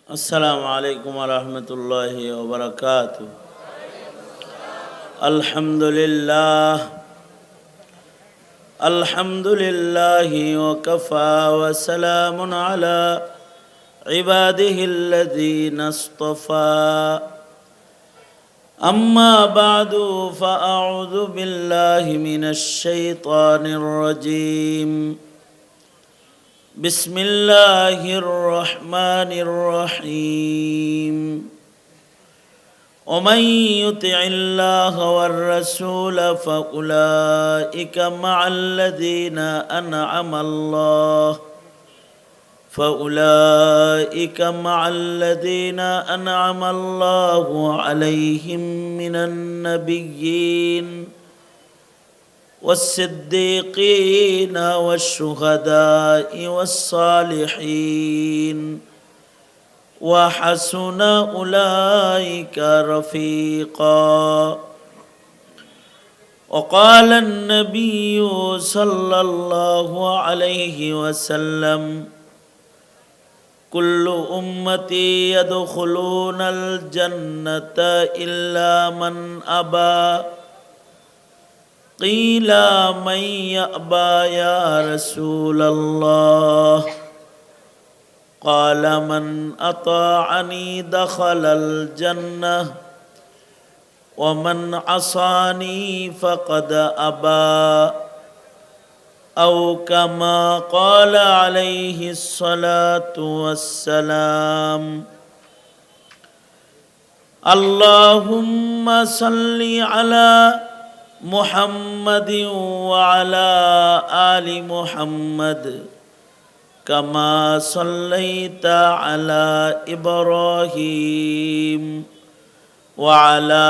السلام عليكم ورحمة الله وبركاته. الحمد لله وكفى وسلام على عباده الذين اصطفى. أما بعد فأعوذ بالله من الشيطان الرجيم. بسم الله الرحمن الرحيم. ومن يطع الله والرسول فأولئك مع الذين أنعم الله عليهم من النبيين والصديقين والشهداء والصالحين وحسن أولئك رفيقا. وقال النبي صلى الله عليه وسلم: كل أمتي يدخلون الجنة إلا من أبى. قيل من يأبى يا رسول الله؟ قال من أطاعني دخل الجنة ومن عصاني فقد أبى، أو كما قال عليه الصلاة والسلام. اللهم صل على محمد وعلى آل محمد كما صليت على إبراهيم وعلى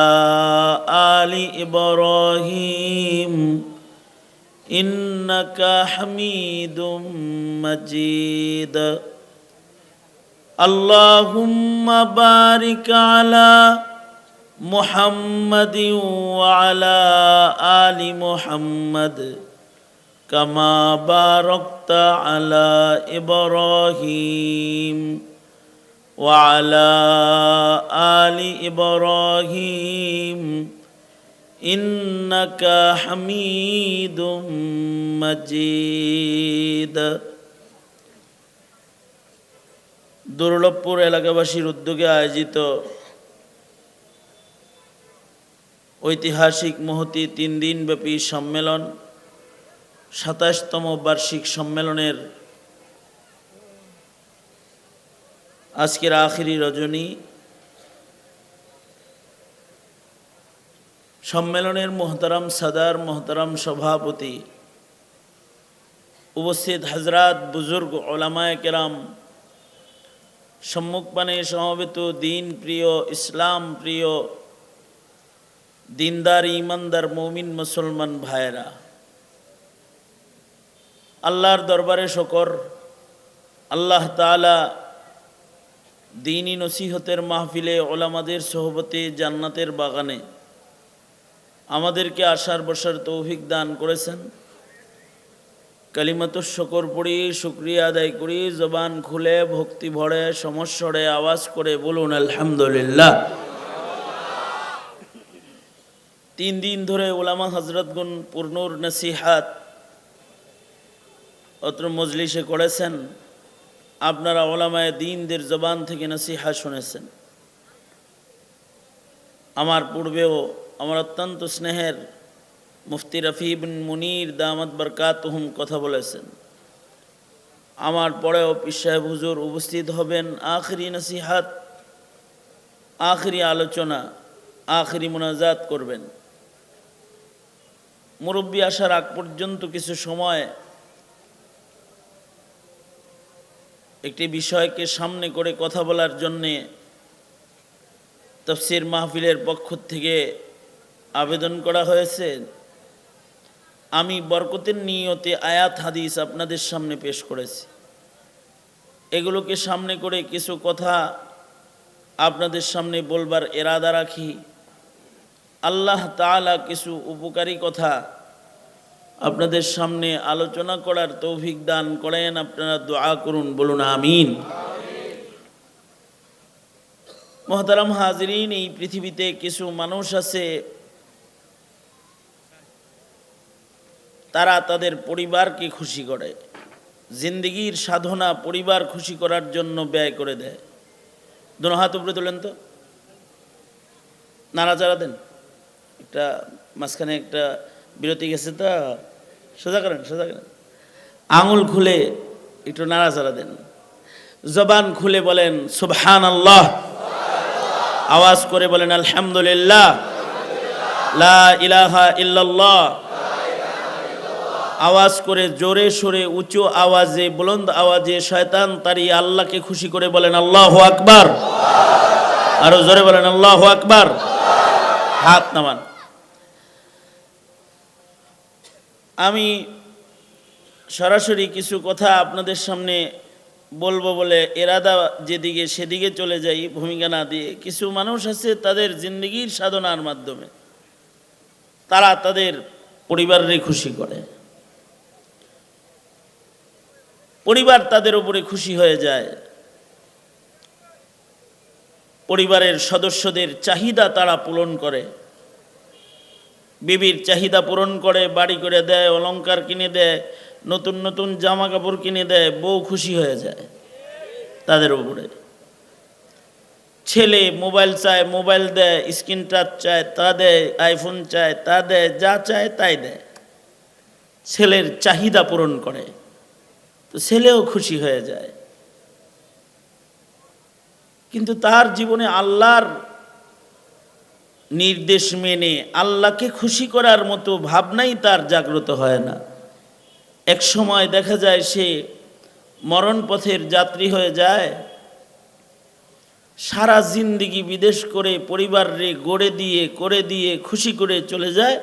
آل إبراهيم إنك حميد مجيد. اللهم بارك على محمد وعلى آل محمد كما باركت على إبراهيم وعلى آل إبراهيم إنك حميد مجيد. দুর্লভপুর এলাকাবাসীর উদ্যোগে আয়োজিত ঐতিহাসিক মহতী 3 দিনব্যাপী সম্মেলন 27তম বার্ষিক সম্মেলনের আজকের আখিরি রজনী। সম্মেলনের মোহতারাম সাদার, মোহতারাম সভাপতি, উপস্থিত হজরাত, বুজুর্গ, ওলামায়ে কেরাম, সম্মুখপানে সমবেত দিন প্রিয়, ইসলাম প্রিয়, দিনদার, ইমানদার, মুমিন মুসলমান ভাইয়েরা, আল্লাহর দরবারে শকর। আল্লাহ তাআলা দ্বীনি নসিহতের মাহফিলে, ওলামাদের সোহবতে, জান্নাতের বাগানে আমাদেরকে আসার বসার তৌফিক দান করেছেন। কালিমাতুশ শকর পড়ি, শুকরিয়া আদায় করি, জবান খুলে ভক্তি ভরে সমস্বরে আওয়াজ করে বলুন আলহামদুলিল্লাহ। 3 দিন ধরে ওলামা হজরতগণ পূর্ণর নসিহাত অত্র মজলিসে করেছেন। আপনারা ওলামায়ে দ্বীনদের জবান থেকে নসিহা শুনেছেন। আমার পূর্বেও আমার অত্যন্ত স্নেহের মুফতি রফি বিন মুনির দামাত বরকাতুহুম কথা বলেছেন। আমার পরেও পীর সাহেব হুজুর উপস্থিত হবেন। আখিরি নসিহাত, আখিরি আলোচনা, আখিরি মুনাজাত করবেন। মুরব্বী আসার আগ পর্যন্ত কিছু সময় একটি বিষয়কে সামনে করে কথা বলার জন্যে তাফসীর মাহফিলের পক্ষ থেকে আবেদন করা হয়েছে। আমি বরকতের নিয়তে আয়াত হাদিস আপনাদের সামনে পেশ করেছি। এগুলোকে সামনে করে কিছু কথা আপনাদের সামনে বলবার ইরাদা রাখি। আল্লাহ তাআলা কিছু উপকারী কথা আপনাদের সামনে আলোচনা করার তৌফিক দান করেন। আপনারা দোয়া করুন, বলুন আমিন। মোহতারাম হাজরিন, এই পৃথিবীতে কিছু মানুষ আছে তারা তাদের পরিবারকে খুশি করে, জিন্দেগির সাধনা পরিবার খুশি করার জন্য ব্যয় করে দেয়। দোনো হাত উপরে তোলেন তো, নাড়াচাড়া দেন। একটা মাঝখানে একটা বিরতি গেছে, তা সোজা করেন, সোজা করেন। আঙুল খুলে একটু নাড়াচাড়া দেন। জবান খুলে বলেন সুবহানাল্লাহ, আওয়াজ করে বলেন আলহামদুলিল্লাহ, লা ইলাহা ইল্লাল্লাহ। আওয়াজ করে জোরে সোরে উঁচু আওয়াজে বুলন্দ আওয়াজে শয়তান তাড়িয়ে আল্লাহকে খুশি করে বলেন আল্লাহু আকবার। আরো জোরে বলেন আল্লাহু আকবার। হাত নামান। আমি সরাসরি কিছু কথা আপনাদের সামনে বলবো বলে এরাদা যেদিকে সেদিকে চলে যাই, ভূমিকা না দিয়ে। কিছু মানুষ আছে তাদের জিন্দগির সাধনার মাধ্যমে তারা তাদের পরিবারের খুশি করে, পরিবার তাদের উপরে খুশি হয়ে যায়। পরিবারের সদস্যদের চাহিদা তারা পূরণ করে, বিবির চাহিদা পূরণ করে, বাড়ি করে দেয়, অলংকার কিনে দেয়, নতুন নতুন জামা কাপড় কিনে দেয়, বউ খুশি হয়ে যায় তাদের উপরে। ছেলে মোবাইল চায়, মোবাইল দেয়, স্ক্রিন টাচ চায় তা দেয়, আইফোন চায় তা দেয়, যা চায় তাই দেয়, ছেলের চাহিদা পূরণ করে, তো ছেলেও খুশি হয়ে যায়। কিন্তু তার জীবনে আল্লাহর নির্দেশ মেনে আল্লাহকে খুশি করার মতো ভাবনাই তার জাগ্রত হয় না। এক সময় দেখা যায় সে মরণ পথের যাত্রী হয়ে যায়, সারা জিন্দেগি বিদেশ করে পরিবারে গড়ে দিয়ে করে দিয়ে খুশি করে চলে যায়,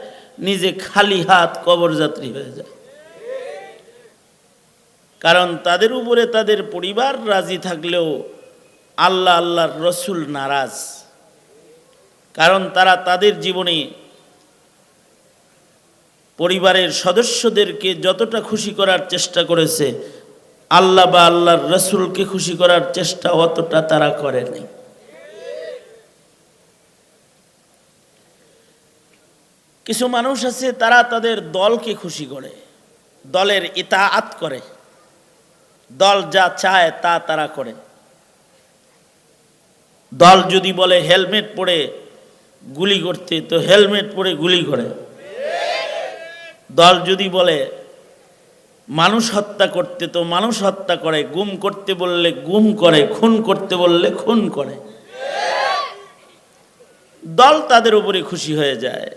নিজে খালি হাত কবর যাত্রী হয়ে যায়। কারণ তাদের উপরে তাদের পরিবার রাজি থাকলেও আল্লাহ আল্লাহর রসুল নারাজ। কারণ তারা তাদের জীবনে পরিবারের সদস্যদেরকে যতটা খুশি করার চেষ্টা করেছে, আল্লাহ বা আল্লাহর রসুলকে খুশি করার চেষ্টা অতটা তারা করেনি। কিছু মানুষ আছে তারা তাদের দলকে খুশি করে, দলের ইতাআত করে, দল যা চায় তা তারা করে। দল যদি বলে হেলমেট পরে গুলি করতে, তো হেলমেট পরে গুলি করে। দল যদি বলে মানুষ হত্যা করতে, তো মানুষ হত্যা করে। গুম করতে বললে গুম করে, খুন করতে বললে খুন করে। দল তাদের উপরে খুশি হয়ে যায়।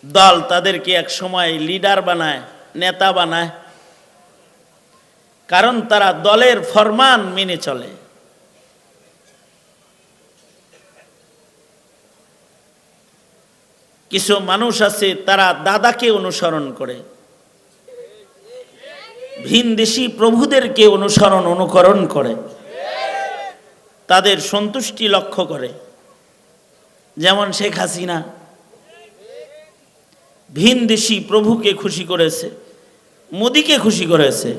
দল তাদেরকে এক সময় লিডার বানায়, নেতা বানায়, কারণ তারা দলের ফরমান মেনে চলে। কিছু মানুষ আছে তারা দাদাকে অনুসরণ করে, ভিনদেশী প্রভুদেরকে অনুকরণ করে, তাদের সন্তুষ্টি লক্ষ্য করে। যেমন শেখ হাসিনা ভিনদেশী প্রভুকে খুশি করেছে, মোদিকে খুশি করেছে,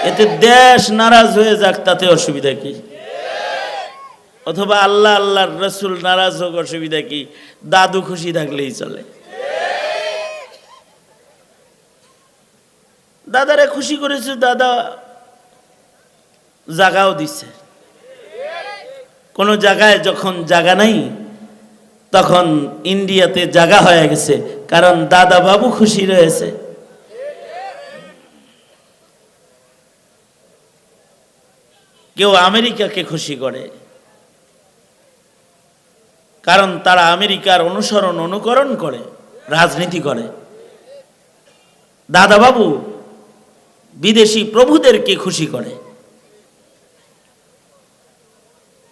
এতে দেশ নারাজ হয়ে যাক তাতে অসুবিধা কি? অথবা আল্লাহ আল্লাহর রসুল নারাজ হোক, অসুবিধা কি? দাদু খুশি থাকলেই চলে। দাদারে খুশি করেছে, দাদা জাগাও দিচ্ছে। কোন জায়গায় যখন জায়গা নাই, তখন ইন্ডিয়াতে জায়গা হয়ে গেছে, কারণ দাদা বাবু খুশি রয়েছে। কেউ আমেরিকাকে খুশি করে, কারণ তারা আমেরিকার অনুকরণ করে, রাজনীতি করে। দাদা বাবু বিদেশি প্রভুদেরকে খুশি করে।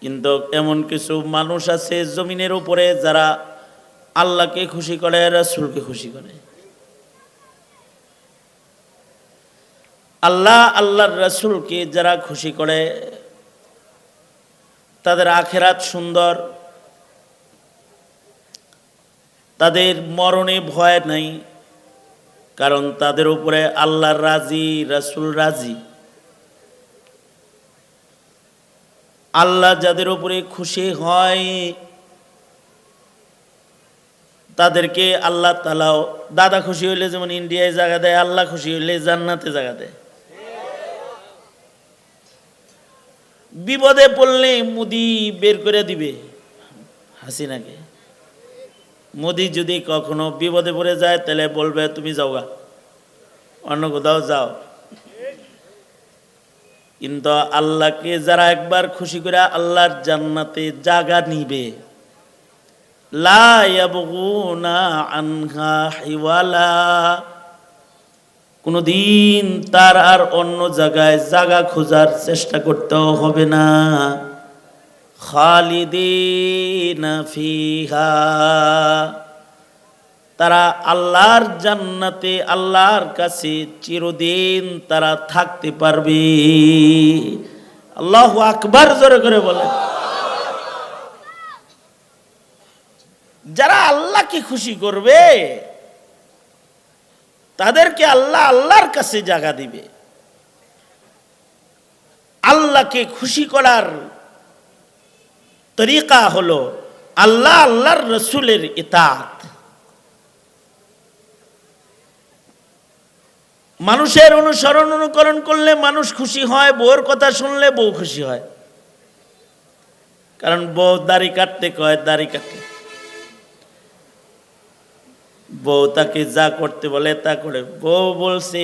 কিন্তু এমন কিছু মানুষ আছে জমিনের উপরে যারা আল্লাহকে খুশি করে, রাসূলকে খুশি করে। আল্লাহ আল্লাহর রাসূলকে যারা খুশি করে, তাদের আখিরাত সুন্দর, তাদের মরণে ভয় নাই, কারণ তাদের উপরে আল্লাহ রাজি, রাসূল রাজি। আল্লাহ যাদের উপরে খুশি হয় তাদেরকে আল্লাহ তাআলাও, দাদা খুশি হইলে যেমন ইন্ডিয়ায় জায়গা দেয়, আল্লাহ খুশি হইলে জান্নাতে জায়গা দেয়। বিপদে পড়লে মোদি বের করে দিবে হাসিনাকে। মোদি যদি কখনো বিপদে পড়ে যায় তাহলে বলবে তুমি যাওগা, অন্য কোথাও যাও। কিন্তু আল্লাহকে যারা একবার খুশি করে আল্লাহর জান্নাতে জায়গা নিবে, লা ইয়াবগুনা আনহা হিওয়ালা, কোনদিন তার আর অন্য জায়গায় জায়গা খোঁজার চেষ্টা করতেও হবে না। খালিদিনা ফিহা, তারা আল্লাহর জান্নাতে আল্লাহর কাছে চিরদিন তারা থাকতে পারবে। আল্লাহু আকবার, জোরে করে বলে। যারা আল্লাহকে খুশি করবে তাদেরকে আল্লাহ আল্লাহর কাছে জায়গা দিবে। আল্লাহকে খুশি করার তরিকা হলো আল্লাহ আল্লাহর রসুলের ইতাআত। মানুষের অনুসরণ অনুকরণ করলে মানুষ খুশি হয়, বউর কথা শুনলে বউ খুশি হয়। কারণ বউ দাড়ি কাটতে কয়, দাড়ি কাটে। বউ তাকে যা করতে বলে তা করে। বউ বলছে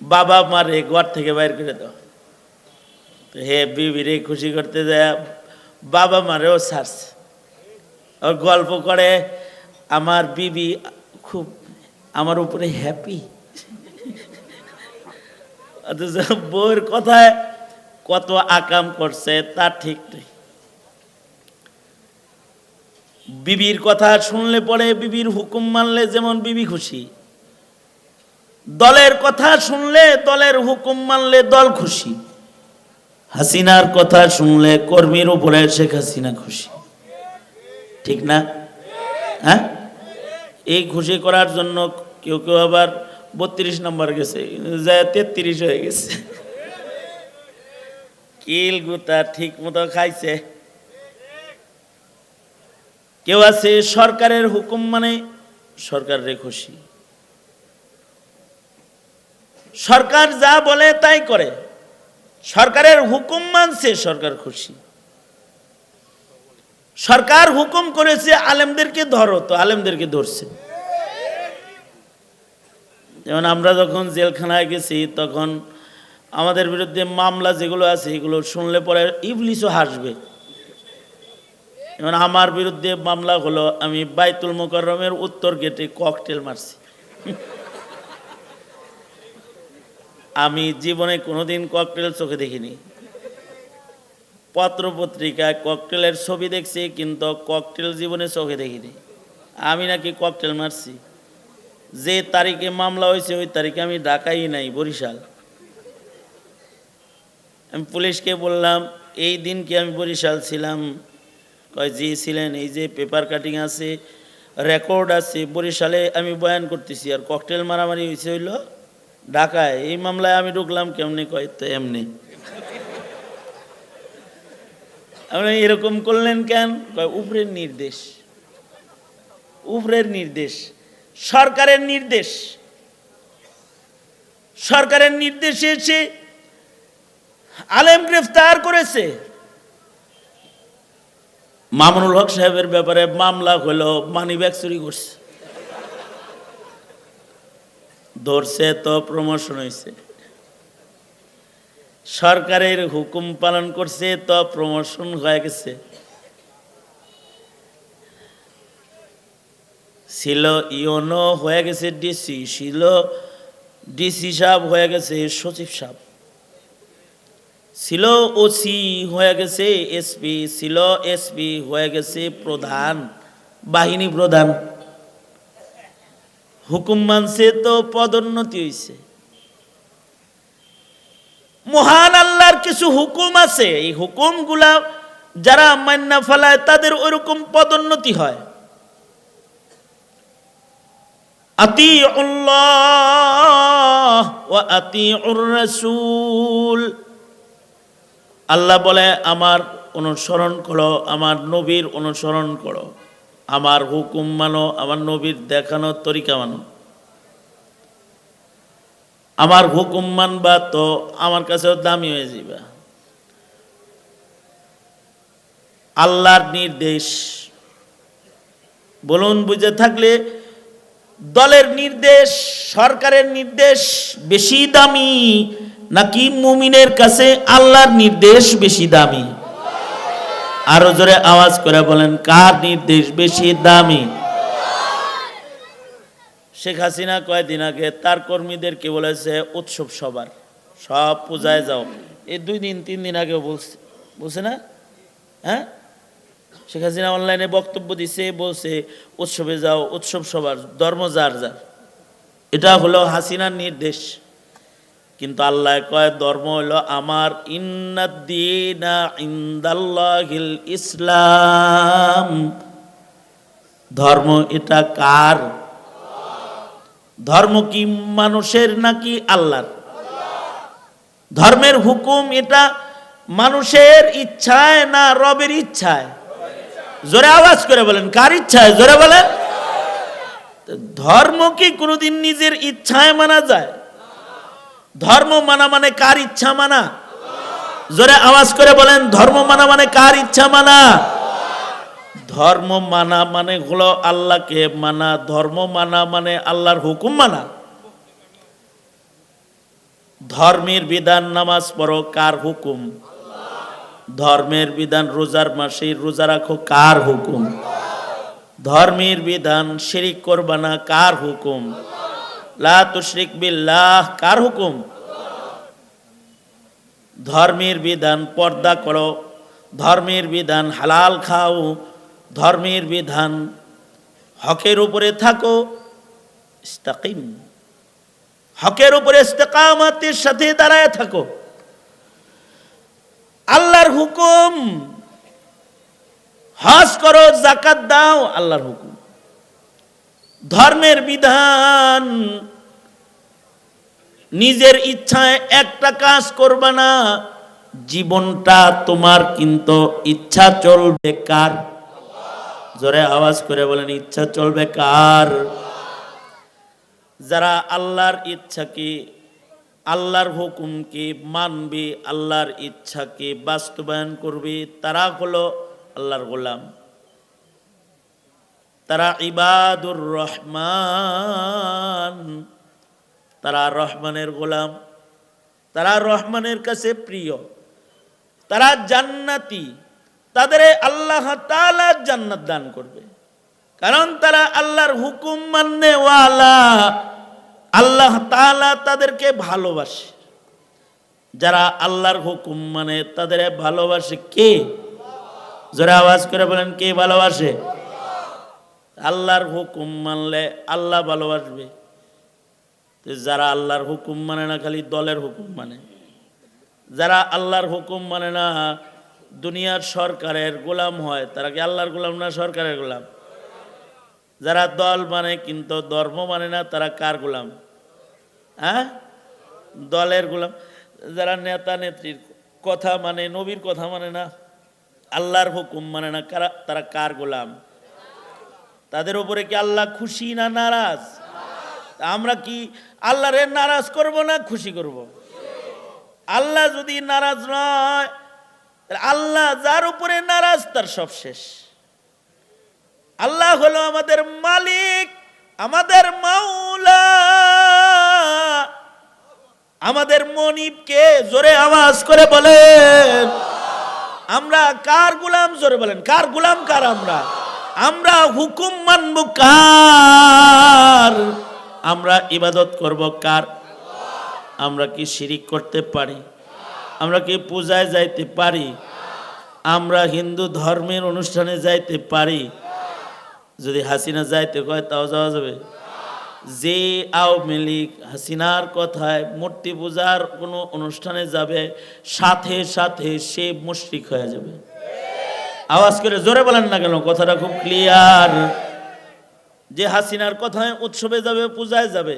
বাবা মারে ঘর থেকে বাইর করে দাও, হে বিবিরে খুশি করতে যায় বাবা মারেও ছাড়ছে। ওর গল্প করে আমার বিবি খুব আমার উপরে হ্যাপি। অথচ বউয়ের কথায় কত আকাম করছে তা ঠিক নেই। বিবির কথা শুনলে পরে বিবির হুকুম মানলে যেমন বিবি খুশি, দলের কথা শুনলে দলের হুকুম মানলে দল খুশি। হাসিনার কথা শুনলে কর্মীর উপরে শেখ হাসিনা খুশি, ঠিক না? হ্যাঁ, এই খুশি করার জন্য কেউ কেউ আবার 32 নম্বর গেছে, 33 হয়ে গেছে। কিল গুতা ঠিক মতো খাইছে। কেউ আছে সরকারের হুকুম মানে সরকারের খুশি, সরকার যা বলে তাই করে, সরকারের হুকুম মানছে সরকার খুশি। সরকার হুকুম করেছে আলেমদেরকে ধরো, তো আলেমদেরকে ধরছে। যেমন আমরা যখন জেলখানায় গেছি তখন আমাদের বিরুদ্ধে মামলা যেগুলো আছে এগুলো শুনলে পরে ইবলিসও হাসবে। যেমন আমার বিরুদ্ধে মামলা হলো আমি বাইতুল মুকাররমের উত্তর গেটে ককটেল মারছি। আমি জীবনে কোনোদিন ককটেল চোখে দেখিনি। পত্র পত্রিকায় ককটেলের ছবি দেখছি, কিন্তু ককটেল জীবনে চোখে দেখিনি। আমি নাকি ককটেল মারছি। যে তারিখে মামলা হয়েছে ওই তারিখে আমি ঢাকাই নাই, বরিশাল। আমি পুলিশকে বললাম এই দিন কি আমি বরিশাল ছিলাম? কয় জি ছিলেন, এই যে পেপার কাটিং আছে, রেকর্ড আছে, বরিশালে আমি বয়ান করতেছি। আর ককটেল মারামারি হয়েছে হইল ঢাকায়, এই মামলায় আমি ঢুকলাম কেমনি? কয় তো এমনি। আপনি এরকম করলেন কেন? কয় উপরের নির্দেশ, উপরের নির্দেশ, সরকারের নির্দেশ। সরকারের নির্দেশে এসে আলেম গ্রেফতার করেছে। মামুনুল হক সাহেবের ব্যাপারে মামলা হলো মানিব্যাগ চুরি করছে, ধরছে তো প্রমোশন হয়েছে। সরকারের হুকুম পালন করছে তো প্রমোশন হয়ে গেছে। ছিল ইউনো হয়ে গেছে ডিসি, ছিল ডিসি সাহেব হয়ে গেছে সচিব সাহেব, ছিল ওসি হয়ে গেছে এসপি, ছিল এসপি হয়ে গেছে প্রধান, বাহিনী প্রধান। হুকুম মানছে তো পদোন্নতি হয়েছে। মহান আল্লাহর কিছু হুকুম আছে, এই হুকুমগুলা যারা মান্না ফেলায় তাদের ওইরকম পদোন্নতি হয়। আতিউল্লাহ ওয়া আতিউর রাসূল, আল্লাহ বলে আমার অনুসরণ করো, আমার নবীর অনুসরণ করো, আমার হুকুম মানো, আমার নবীর দেখানো তরিকা মানো। আমার হুকুম মানবা তো আমার কাছেও দামি হয়ে যাবে। আল্লাহর নির্দেশ বলুন, বুঝে থাকলে দলের নির্দেশ, সরকারের নির্দেশ বেশি দামি নাকি মুমিনের কাছে আল্লাহর নির্দেশ বেশি দামি? আরো জোরে আওয়াজ করে বলেন, কার নির্দেশ বেশি দামি? শেখ হাসিনা কয়েকদিন আগে তার কর্মীদেরকে বলেছে উৎসব সবার, সব পূজায় যাও। এই 2 দিন 3 দিন আগে বলছে না? হ্যাঁ, শেখ হাসিনা অনলাইনে বক্তব্য দিছে, বলছে উৎসবে যাও, উৎসব সবার, ধর্ম যার যার। এটা হলো হাসিনার নির্দেশ। কিন্তু আল্লাহ কয় ধর্ম হলো আমার, ইন্নাদ্দীনা ইনদাল্লাহিল ইসলাম। ধর্ম এটা কার? ধর্ম কি মানুষের নাকি আল্লাহর? ধর্মের হুকুম এটা মানুষের ইচ্ছায় না রবের ইচ্ছায়? জোরে আওয়াজ করে বলেন, কার ইচ্ছায়? জোরে বলেন। ধর্ম কি কোনোদিন নিজের ইচ্ছায় মানা যায়? ধর্ম মানা মানে কার ইচ্ছা মানা? জোরে আওয়াজ করে বলেন, ধর্ম মানা মানে কার ইচ্ছা মানা? ধর্ম মানা মানে হলো আল্লাহকে মানা, ধর্ম মানা মানে আল্লাহর হুকুম মানা। ধর্মের বিধান নামাজ পড়ো, কার হুকুম? ধর্মের বিধান রোজার মাসে রোজা রাখো, কার হুকুম? ধর্মের বিধান শিরিক করবা না, কার হুকুম? লা তুশরিক বিল্লাহ, কার হুকুম? ধর্মের বিধান পর্দা করো, ধর্মের বিধান হালাল খাও, ধর্মের বিধান হকের উপরে থাকো, ইস্তাকিম, হকের উপরে ইস্তেকামতের সাথে দাঁড়ায় থাকো। আল্লাহর হুকুম হজ করো, যাকাত দাও, আল্লাহর হুকুম। ধর্মের বিধান নিজের ইচ্ছায় একটা কাজ করবা না, জীবনটা তোমার, কিন্তু ইচ্ছা চলবে কার? জোরে আওয়াজ করে বলেন, ইচ্ছা চলবে কার? যারা আল্লাহর ইচ্ছাকে, আল্লাহর হুকুমকে মানবে, আল্লাহর ইচ্ছাকে বাস্তবায়ন করবে, তারা হলো আল্লাহর গোলাম, তারা ইবাদুর রহমান, তারা রহমানের গোলাম, তারা রহমানের কাছে প্রিয়, তারা জান্নাতি, তাদের আল্লাহ তাআলা জান্নাত দান করবে, কারণ তারা আল্লাহর হুকুম মাননে ওয়ালা। আল্লাহ তাআলা তাদেরকে ভালোবাসে। যারা আল্লাহর হুকুম মানে তাদের ভালোবাসে কে? জোরে আওয়াজ করে বলেন, কে ভালোবাসে? আল্লাহর হুকুম মানলে আল্লাহ ভালোবাসবে। যারা আল্লাহর হুকুম মানে না, খালি দলের হুকুম মানে, যারা আল্লাহর হুকুম মানে না, দুনিয়ার সরকারের গোলাম হয়, তারা কি আল্লাহর গোলাম না সরকারের গোলাম? যারা দল মানে কিন্তু ধর্ম মানে না, তারা কার গোলাম? হ্যাঁ, দলের গোলাম। যারা নেতা নেত্রীর কথা মানে, নবীর কথা মানে না, আল্লাহর হুকুম মানে না, তারা কার গোলাম? তাদের উপরে কি আল্লাহ খুশি না নারাজ? আমরা কি আল্লাহরে নারাজ করব না খুশি করব? আল্লাহ যদি নারাজ নয়, আল্লাহ যার উপরে নারাজ তার সব শেষ। আল্লাহ হলো আমাদের মালিক, আমাদের মাওলা, আমাদের মনিবকে। জোরে আওয়াজ করে বলেন, আমরা কার গোলাম? জোরে বলেন, কার গোলাম? কার আমরা? আমরা হুকুম মানব কার? আমরা ইবাদত করব কার? আমরা কি শিরিক করতে পারি? আমরা কি পূজায় যাইতে পারি? আমরা হিন্দু ধর্মের অনুষ্ঠানে যাইতে পারি? যদি হাসিনা যাইতে কয় তাও যাওয়া যাবে? যে আওয়ামী লীগ হাসিনার কথায় মূর্তি পূজার কোনো অনুষ্ঠানে যাবে, সাথে সাথে সে মুশরিক হয়ে যাবে। আওয়াজ করে জোরে বলেন না কেন? কথাটা খুব ক্লিয়ার। যে হাসিনার কথায় উৎসবে যাবে, পূজায় যাবে,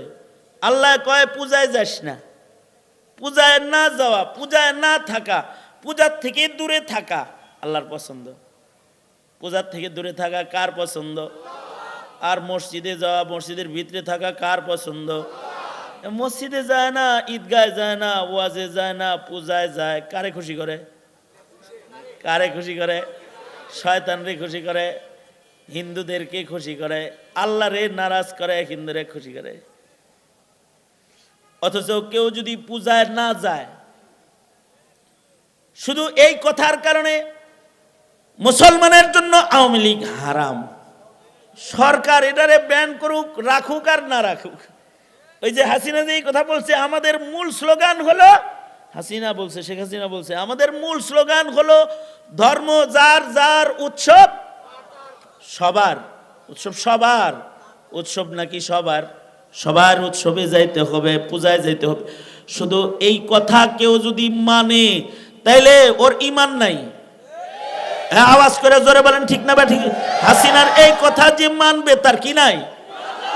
আল্লাহ কয় পূজায় যাস না। পূজায় না যাওয়া, পূজায় না থাকা পূজার থেকে দূরে থাকা আল্লাহর পছন্দ। পূজার থেকে দূরে থাকা কার পছন্দ? আর মসজিদে যাওয়া, মসজিদের ভিতরে থাকা কার পছন্দ? মসজিদে যায় না, ঈদগায় যায় না, ওয়াজে যায় না, পূজায় যায়, কারে খুশি করে? কারে খুশি করে? শয়তানরে খুশি করে, হিন্দুদেরকে খুশি করে, আল্লাহরে নারাজ করে, হিন্দুরে খুশি করে। অথচ কেউ যদি পূজায় না যায়, শুধু এই কথার কারণে মুসলমানের জন্য আওয়ামী লীগ হারাম, সরকার এটারে ব্যান করুক, রাখুক আর না রাখুক। ওই যে হাসিনা যে কথা বলছে, আমাদের মূল স্লোগান হলো, হাসিনা বলছে, শেখ হাসিনা বলছে, আমাদের মূল স্লোগান হলো ধর্ম যার যার, উৎসব সবার। উৎসব সবার, উৎসব নাকি সবার? সবার উৎসবে যাইতে হবে, পূজায় যাইতে হবে। শুধু এই কথা কেউ যদি মানে, তাইলে ওর ঈমান নাই। হ্যাঁ, আওয়াজ করে জোরে বলেন ঠিক না বা ঠিক? হাসিনার এই কথা যে মানবে তার কি নাই?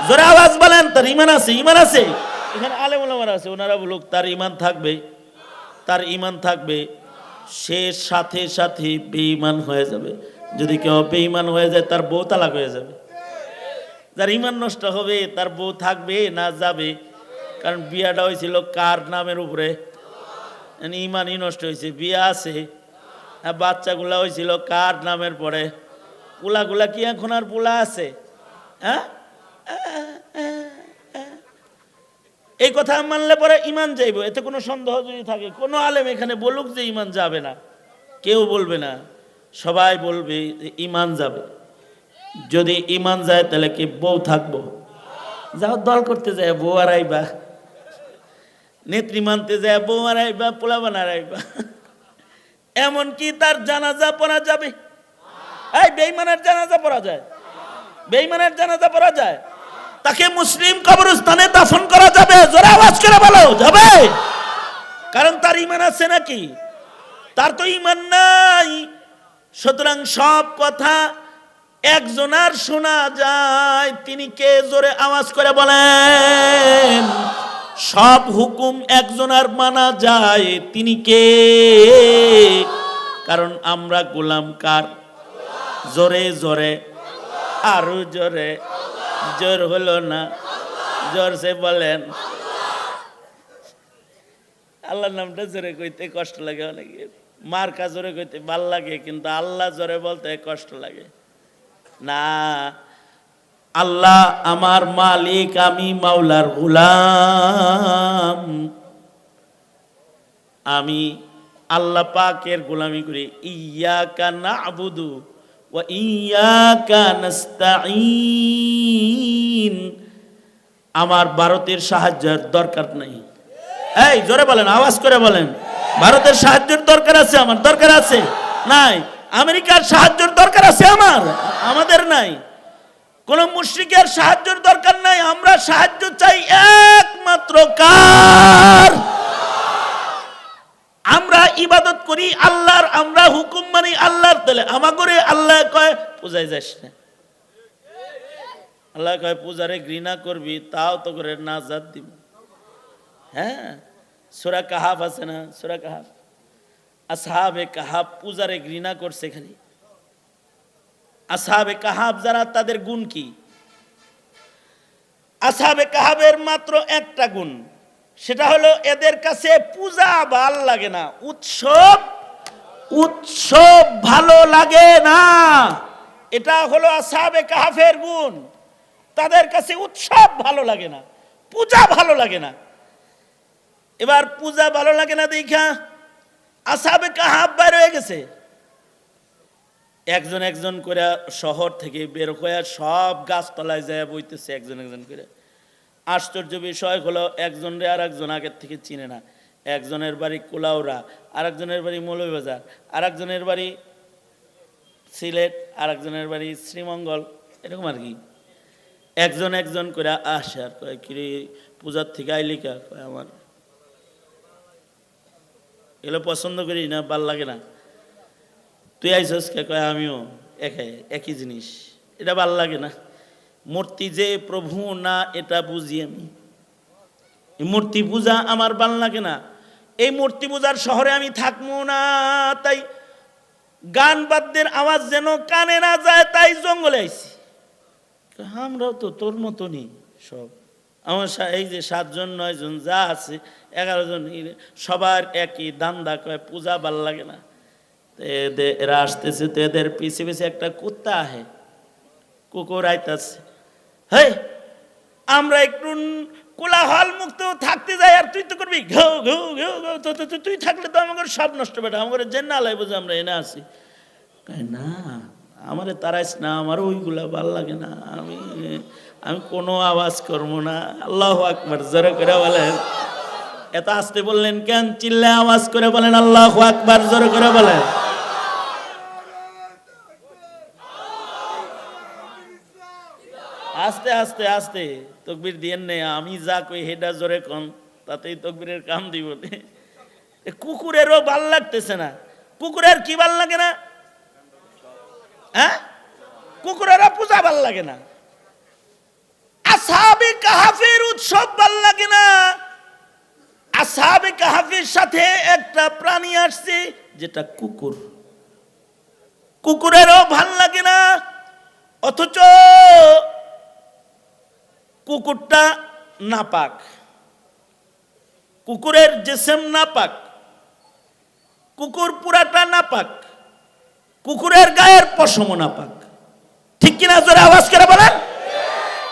জোরে আওয়াজ বলেন, তার ঈমান আছে, ঈমান আছে। এখানে আলেম ওলামারা আছে, ওনারা বলুক তার ঈমান থাকবে, তার ঈমান থাকবে। সে সাথে সাথে বেঈমান হয়ে যাবে। যদি কেউ বেঈমান হয়ে যায়, তার বউ তালাক হয়ে যাবে। যার ঈমান নষ্ট হবে, তার বউ থাকবে না যাবে? কারণ বিয়াটা হয়েছিল কার নামের উপরে? ঈমানই নষ্ট হয়েছে। বিয়া আছে, বাচ্চাগুলা হয়েছিল কার নামের পরে? পোলাগুলা কি এখন আর পোলা আছে? হ্যাঁ, এই কথা মানলে পরে ঈমান যাইব, এতে কোনো সন্দেহ যদি থাকে? কোনো আলেম এখানে বলুক যে ঈমান যাবে না, কেউ বলবে না, সবাই বলবে ঈমান যাবে। যদি ঈমান যায় তাহলে কি বউ থাকবো? যাও দল করতে যায় বউ হারাইবা, নেত্রী মানতে যায় বউ হারাইবা, পোলাবান হারাইবা, এমনকি তার জানাজা পড়া যাবে। এই বেঈমানের জানাজা পড়া যায়? বেঈমানের জানাজা পড়া যায়? তাকে মুসলিম কবরস্থানে দাফন করা যাবে? জোরে আওয়াজ করে বলো, যাবে? কারণ তার ঈমান আছে নাকি? তার তো ঈমান নাই। সুতরাং সব কথা একজনার শোনা যায়, তিনি কে? জোরে আওয়াজ করে বলেন। সব হুকুম একজনার মানা যায়, তিনি কে? কারণ আমরা গোলাম কার? জোরে জোরে, আরো জোরে। জোর হলো না, জোরসে বলেন। আল্লাহর নামটা জোরে কইতে কষ্ট লাগে অনেকে, মার্কা জোরে কইতে ভাল লাগে, কিন্তু আল্লাহ জোরে বলতে কষ্ট লাগে না। আল্লাহ আমার মালিক, আমি মাওলার গোলাম, আমি আল্লাহ পাকের গোলামি করি। ইয়াকা না'বুদু ওয়া ইয়াকা নাস্তাঈন। আমার ভারতের সাহায্যের দরকার নাই। এই জোরে বলেন, আওয়াজ করে বলেন। ভারতের সাহায্যের দরকার আছে আমার? দরকার আছে? নাই। আমেরিকার সাহায্যের দরকার আছে আমার? আমাদের নাই। কোন মুশরিকের সাহায্যের দরকার নাই। আমরা সাহায্য চাই একমাত্র কার? আমরা ইবাদত করি আল্লাহর, আমরা হুকুম মানি আল্লাহর। তাহলে আমাগরে আল্লাহ কয় পূজায় যাস না। আল্লাহ কয় পূজারে ঘৃণা করবি, তাও তো করে নাজাত দিব। হ্যাঁ, সূরা কাহাফ আছে না? সূরা কাহাফ, আসহাবে কাহাফ পূজারে ঘৃণা করছে খালি। আসহাবে কাহাফ যারা, তাদের গুণ কি? আসহাবে কাহাফের মাত্র একটা গুণ, সেটা হলো এদের কাছে পূজা ভাল লাগে না, উৎসব উৎসব ভালো লাগে না। এটা হলো আসহাবে কাহাফের গুণ। তাদের কাছে উৎসব ভালো লাগে না, পূজা ভালো লাগে না। এবার পূজা ভালো লাগে না দেখা আসহাবে কাহাফ বের হয়ে গেছে। একজন একজন করে শহর থেকে বের হয়ে সব গাছতলায় যায় বইতেছে, একজন একজন করে। আশ্চর্য বিষয় হলো, একজনরে আর একজন আগের থেকে চিনে না। একজনের বাড়ি কুলাউড়া, আর একজনের বাড়ি মৌলভীবাজার, আর একজনের বাড়ি সিলেট, আর একজনের বাড়ি শ্রীমঙ্গল, এরকম আর কি। একজন একজন করে আসে আর কয়, কিরে পূজার থেকে আইলি কা? কয় আমার এগুলো পছন্দ করি না, ভাল লাগে না। তুই আইসস কে? কয় আমিও। একই জিনিস, এটা ভাল লাগে না। মূর্তি যে প্রভু না, এটা বুঝি আমি। মূর্তি পূজা আমার ভাল লাগে না। এই মূর্তি পূজার শহরে আমি থাকবো না, তাই গান বাদ্যের আওয়াজ যেন কানে না যায়, তাই জঙ্গলে আইছি। আমরাও তো তোর মতনই সব, আমার এই যে 7 জন 9 জন যা আছে 11 জন, সবার একই দান্দা, কয় পূজা ভাল লাগে না। এরা আসতেছে, তো এদের পিছে পিছে একটা কুত্তা আহে, কুকুর আইতাছে, হে আমরা একটু কোলাহল মুক্ত থাকতে যাই, আর তুই তো করবি ঘেউ ঘেউ ঘেউ ঘেউ, তুই থাকলে তো আমাদের সব নষ্ট বেটা, আমাদের যে না লাগবে যে আমরা এনে আসি। না আমারে তারাইস না, আমার ওইগুলা ভাল লাগে না, আমি কোনো আওয়াজ করবো না। আল্লাহু আকবার জোরে করে বলেন। এত আস্তে বললেন কেন? চিল্লে আওয়াজ করে বলেন আল্লাহু আকবার জোরে করে বলেন। আস্তে আস্তে আস্তে তকবীর দিয়েন নে, আমি যা কই হেডা জোরে কন, তাতেই তকবীরের কাম দিব। কুকুরেরও ভাল লাগতেছে না। কুকুরের কি ভাল লাগে না? হ্যাঁ, কুকুরেরও পূজা ভাল লাগে না, আসহাবে কাহাফের উৎসব ভাল লাগে না। আসহাবে কাহাফের সাথে একটা প্রাণী আসছে যেটা কুকুর, কুকুরেরও ভাল লাগে না। অথচ কুকুরটা নাপাক, কুকুরের জিসম নাপাক, কুকুর পুরাটা নাপাক, কুকুরের গায়ের পশম নাপাক। ঠিক কিনা জোরে আওয়াজ করে বলেন।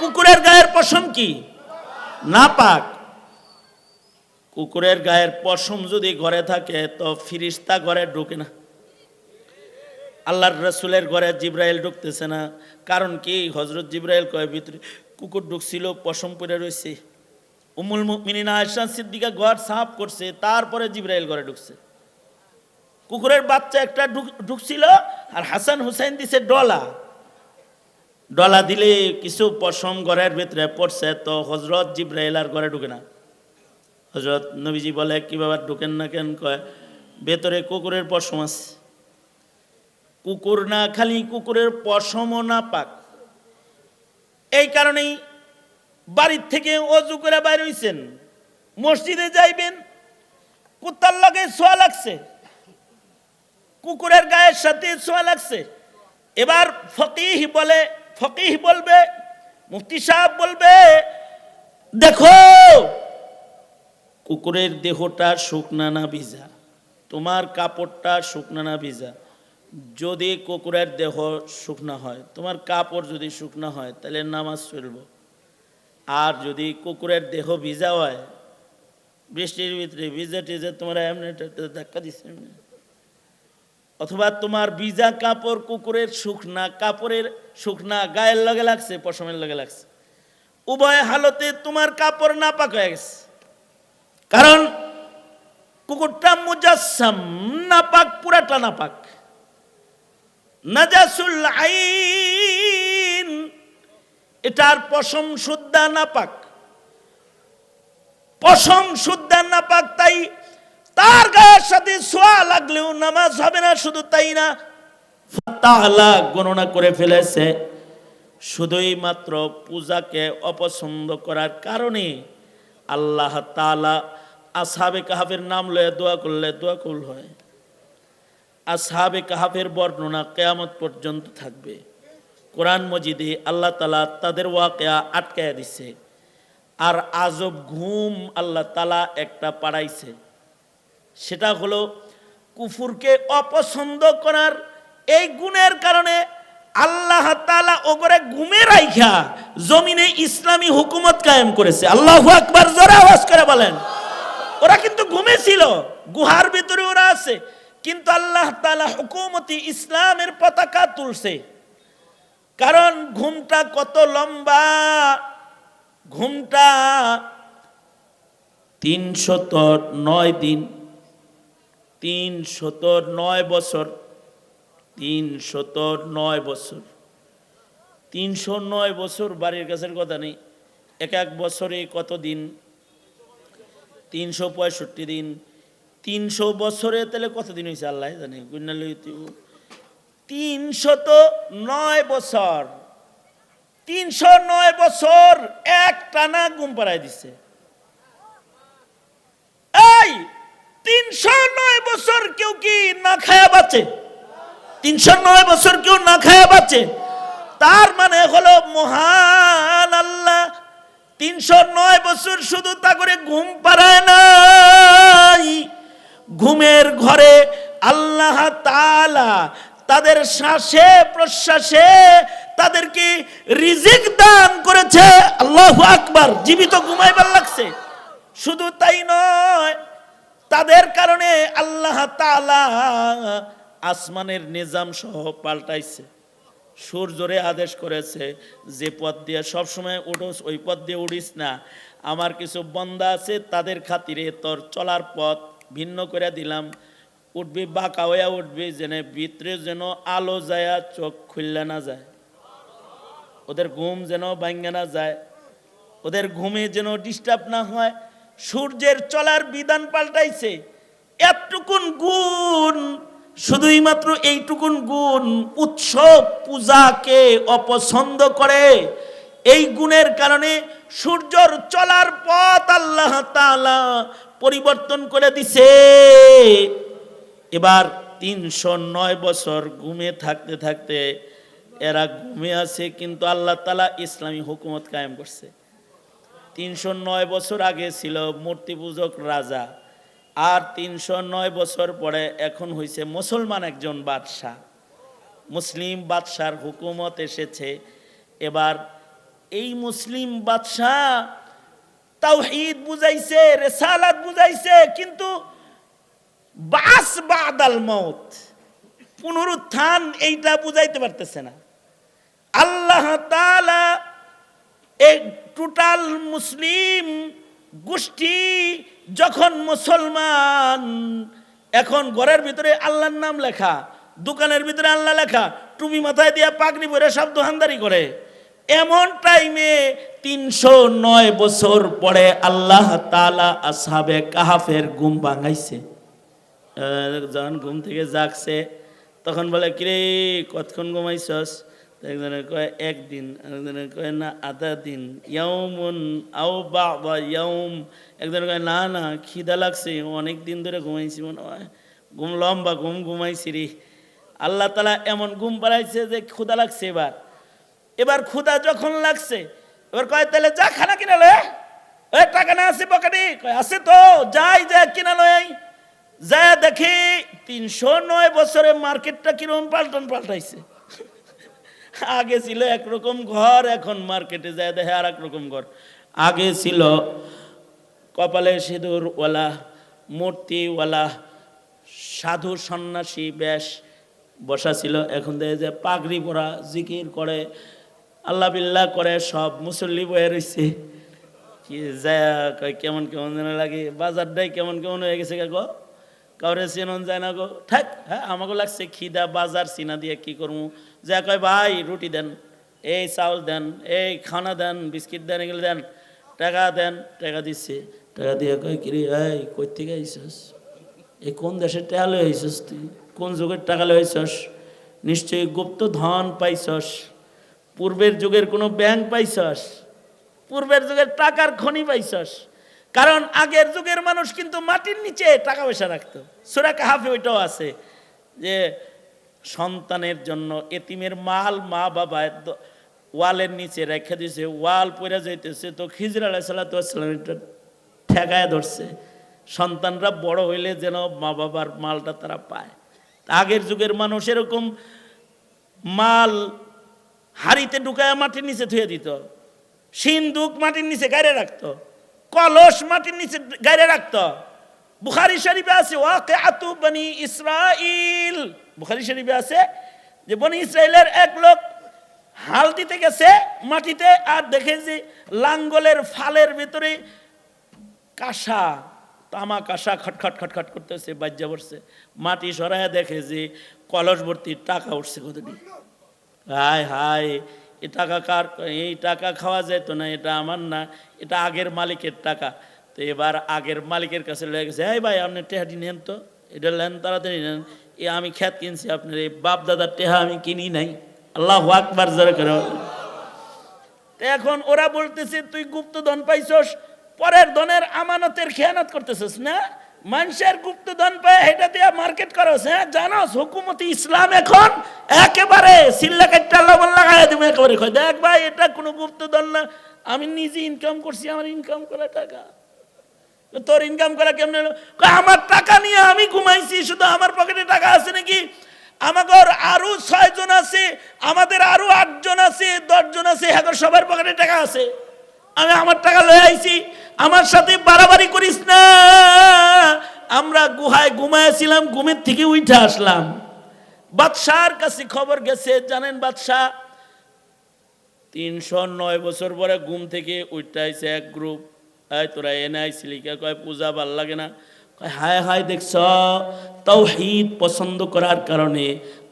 কুকুরের গায়ের পশম কি? নাপাক। কুকুরের গায়ের পশম যদি ঘরে থাকে তো ফিরিস্তা ঘরে ঢোকে না, আল্লাহর রাসূলের ঘরে জিবরাইল ঢুকতেছে না। কারণ কি? হযরত জিবরাইল কয় ভিতরে কুকুর ঢুকছিল, পশম পরে রয়েছে। উম্মুল মুমিনিন আয়েশা সিদ্দিকা ঘর সাফ করছে, তারপরে জিবরাইল ঘরে ঢুকছে। কুকুরের বাচ্চা একটা ঢুকছিল, আর হাসান হুসাইন দিছে ডলা, ডলা দিলে কিছু পশম ঘরের ভিতরে পড়ছে, তো হযরত জিবরাইল আর ঘরে ঢুকে না। হযরত নবীজি বলে কি বাবা ঢুকেন না কেন? কয় ভেতরে কুকুরের পশম আছে। কুকুর না খালি কুকুরের পশমও না পাক। এই কারণেই বাড়ির থেকে অজু করে বাইরে হইছেন, মসজিদে যাইবেন, কুত্তার লাগে ছোঁয়া লাগছে, কুকুরের গায়ের সাথে ছোঁয়া লাগছে। এবার ফকিহ বলবে, মুফতি সাহেব বলবে, দেখো কুকুরের দেহটা শুকনা না ভিজা, তোমার কাপড়টা শুকনা না ভিজা। যদি কুকুরের দেহ শুকনা হয়, তোমার কাপড় যদি শুকনা হয়, তাহলে নামাজ চলব। আর যদি কুকুরের দেহ ভিজা হয়, বৃষ্টির ভিতরে ভিজা টিজা তোমার এমনি ধাক্কা দিচ্ছে, অথবা তোমার ভিজা কাপড় কুকুরের শুকনা কাপড়ের শুকনা গায়ের লগে লাগছে, পশমের লগে লাগছে, উভয় হালতে তোমার কাপড় নাপাক হয়ে গেছে। কারণ কুকুরটা মুজাসসাম, নাপাক, পুরাটা নাপাক। নাজাসুল আইন, এটার পশম শুদ্ধা নাপাক, পশম শুদ্ধা নাপাক। তাই তার গায়ের সাথে ছোঁয়া লাগলেও নামাজ হবে না। শুধু তাই না, তাআলা গণনা করে ফেলেছে শুধুই মাত্র পূজাকে অপছন্দ করার কারণে আল্লাহ তাআলা আসহাবে কাহাফের নাম লয়ে দোয়া করলে দোয়া কবুল হয়। আসহাবে কাহাফের বর্ণনা কিয়ামত পর্যন্ত থাকবে। কোরআন মজিদে আল্লাহ তাআলা তাদের ওয়াকিয়া আটকায়া দিছে। আর আজব ঘুম আল্লাহ তাআলা একটা পাড়াইছে, সেটা হলো কুফুরকে অপছন্দ করার এই গুণের কারণে আল্লাহ তাআলা ওগরে ঘুমে রাইখা জমিনে ইসলামী হুকুমত কায়েম করেছে। আল্লাহু আকবার জোরে আওয়াজ করে বলেন। ওরা কিন্তু ঘুমেছিল, গুহার ভিতরে ওরা আছে, কিন্তু আল্লাহ তাআলা হুকুমতি ইসলামের পতাকা তুলছে। কারণ ঘুমটা কত লম্বা, ঘুমটা 309 দিন, 309 বছর, 309 বছর, 309 বছর বাড়ির কাছের কথা নেই। এক এক বছরে কত দিন? 365 দিন। 300 বছরে তাহলে কত দিন হয়েছে আল্লাহ জানে। 309 বছর, 309 বছর এক টানা ঘুম পাড়ায় দিছে। এই 309 বছর কেউ কি না খায়া বাঁচে? 309 বছর কেউ না খায়া বাঁচে? তার মানে হলো মহান আল্লাহ 309 বছর শুধু তা করে ঘুম পাড়ায় নাই, ঘুমের ঘরে আল্লাহ তাআলা তাদের শ্বাসে প্রশ্বাসে তাদেরকে রিজিক দান করেছে। আল্লাহু আকবার। জীবিত ঘুমাইবার লাগছে। শুধু তাই নয়, তাদের কারণে আল্লাহ তাআলা আসমানের নিজাম সহ পাল্টাইছে। সূর্যরে আদেশ করেছে যে পথ দিয়ে সবসময় উঠোস ওই পথ দিয়ে উড়িস না, আমার কিছু বান্দা আছে তাদের খাতিরে তোর চলার পথ ভিন্ন করে দিলাম। উঠবি বাঁকা হইয়া উঠবি, যেন ভিতরে যেন আলো যায়, চোখ খুললে না যায়, ওদের ঘুম যেন ভাঙ্গে না যায়, ওদের ঘুমে যেন ডিস্টার্ব না হয়। সূর্যের চলার বিধান পাল্টাইছে। এতটুকুন গুণ, শুধুই মাত্র এইটুকুন গুণ উৎসব পূজাকে অপছন্দ করে। এই গুণের কারণে সূর্যর চলার পথ আল্লাহ তাআলা পরিবর্তন করে দিছে। এবার 309 বছর ঘুমে থাকতে থাকতে এরা ঘুমে আছে, কিন্তু আল্লাহ তাআলা ইসলামী হুকুমত কায়েম করছে। 309 বছর আগে ছিল মূর্তি পূজক রাজা, আর 309 বছর পরে এখন হয়েছে মুসলমান একজন বাদশাহ, মুসলিম বাদশার হুকুমত এসেছে। এবার এই মুসলিম বাদশাহ তাওহীদ বুঝাইছে, রিসালাত বুঝাইছে, কিন্তু বাস বাদাল মউত, পুনরুত্থান এইটা বুঝাইতে পারতেছে না। আল্লাহ তাআলা এই টোটাল মুসলিম গোষ্ঠী যখন মুসলমান, এখন ঘরের ভিতরে আল্লাহর নাম লেখা, দোকানের ভিতরে আল্লাহ লেখা, টুপি মাথায় দিয়ে পাগড়ি পরে সব দোকানদারি করে, এমন টাইমে 309 বছর পরে আল্লাহ তাআলা আসহাবে কাহাফের ঘুম ভাঙাইছে। যখন ঘুম থেকে জাগছে তখন বলে, কিরে কতক্ষণ ঘুমাইছস? একজনে কয় একদিন, একজনে কয় না আধা দিন, ইয়াউমুন আও বা'দা ইয়াউম। একজনে কয় না না খিদা লাগছে, অনেক দিন ধরে ঘুমাইছি, মনে হয় ঘুম লম্বা ঘুম ঘুমাইছি রে। আল্লাহ তাআলা এমন ঘুম পাড়াইছে যে ক্ষুধা লাগছে। এবার ক্ষুধা যখন লাগছে, এবার কয় তাহলে যা খানা কিনা লয়, টাকা না আছে পকেটে? কয় আছে তো, যাই যা কিনা লয়। যা দেখি 309 বছরে মার্কেটটা কিরকম পাল্টাইছে। আগে ছিল একরকম ঘর, এখন মার্কেটে যায় দেখে আর একরকম ঘর। আগে ছিল কপালে সিঁদুরওয়ালা, মূর্তিওয়ালা সাধু সন্ন্যাসী বেশ বসা ছিল, এখন দেখে যে পাগড়ি পরা, জিকির করে, আল্লাহ বিল্লাহ করে, সব মুসল্লি বয়ে রয়েছে। কি যায় কয় কেমন কেমন যেন লাগে, বাজারটাই কেমন কেমন হয়ে গেছে গো, কাউরে চেনন যায় না গো। থাক, হ্যাঁ আমাকে লাগছে খিদা, বাজার চিনা দিয়ে কি করবো। যা কয় ভাই রুটি দেন, এই চাউল দেন, এই খানা দেন, বিস্কিট দেন, এগুলো দেন, টাকা দেন। টাকা দিচ্ছে, টাকা দিয়ে কয় কিরে এই কই থেকে আইসস, এই কোন দেশের টাকা লয়ে আইসস, তুই কোন যুগের টাকা লয়ে আইসস? নিশ্চয়ই গুপ্ত ধন পাইছস, পূর্বের যুগের কোনো ব্যাংক পাইছস, পূর্বের যুগের টাকার খনি পাইছস। কারণ আগের যুগের মানুষ কিন্তু মাটির নিচে টাকা পয়সা রাখতো। সূরা কাহাফে ওইটাও আছে যে সন্তানের জন্য এতিমের মাল মা বাবা ওয়ালের নিচে রেখে দিয়েছে, ওয়াল পড়ে যাইতেছে, তো খিজর আলাইহিস সালাতু ওয়াস সালাম এটা ঠেকায় ধরছে, সন্তানরা বড় হইলে যেন মা বাবার মালটা তারা পায়। আগের যুগের মানুষ এরকম মাল হাড়িতে ঢুকায় মাটির নিচে থুয়ে দিত, সিন্দুক মাটির নিচে গাড়ে রাখতো, কলস মাটির নিচে গাড়ে রাখতো। বুখারী শরীফে আছে ওয়াকিআতু বনি ইসরাইল, বুখারী শরীফে আছে যে বনি ইসরাইলের এক লোক হাল দিতে গেছে মাটিতে, আর দেখে যে লাঙ্গলের ফালের ভিতরে কাঁসা, তামা কাঁসা খটখট খটখট করতেছে, বাজ্যা পড়ছে। মাটি সরাইয়া দেখে যে কলস ভর্তি টাকা উঠছে কতটি। হায় হায়, এ টাকা কার? এই টাকা খাওয়া যেত না, এটা আমার না, এটা আগের মালিকের টাকা। তো এবার আগের মালিকের কাছে লেগে গেছে, এই ভাই আপনি টেহাটি নেন তো, এটা নেন তাড়াতাড়ি নেন, এ আমি খ্যাত কিনছি, আপনার এই বাপ দাদার টেহা আমি কিনি নাই। আল্লাহু আকবার জোরে করে। তো এখন ওরা বলতেছে তুই গুপ্ত ধন পাইছস, পরের ধনের আমানতের খেয়ানত করতেছিস না, মানুষের গুপ্তধন পায় এটা দিয়ে মার্কেট করস। হ্যাঁ জানো হুকুমতি ইসলাম এখন একেবারে সিল্লা কাটটা লবণ লাগাই তুমি একেবারে কই দেখ ভাই এটা কোনো গুপ্তধন না, আমি নিজে ইনকাম করছি, আমার ইনকাম করা টাকা। তোর ইনকাম করা কেমন? আমার টাকা নিয়ে আমি ঘুমাইছি, শুধু আমার পকেটে টাকা আছে নাকি? আমাদের আরো 6 জন আছে, আমাদের আরো 8 জন আছে, 10 জন আছে, হ্যাঁ সবার পকেটে টাকা আছে। আমি আমার টাকা লয়ে আইছি, আমার সাথে বাড়াবাড়ি করিস না। আমরা গুহায় ঘুমাইছিলাম, ঘুমের থেকে উঠে আসলাম, বাদশার কাছে খবর গেছে। জানেন বাদশাহ 309 বছর পরে ঘুম থেকে উঠে আইছে এক গ্রুপ। তোরা এনে আইছিলি কে? কয় পূজা ভাল লাগে না। কয় হায় হায় দেখছ, তাওহীদ পছন্দ করার কারণে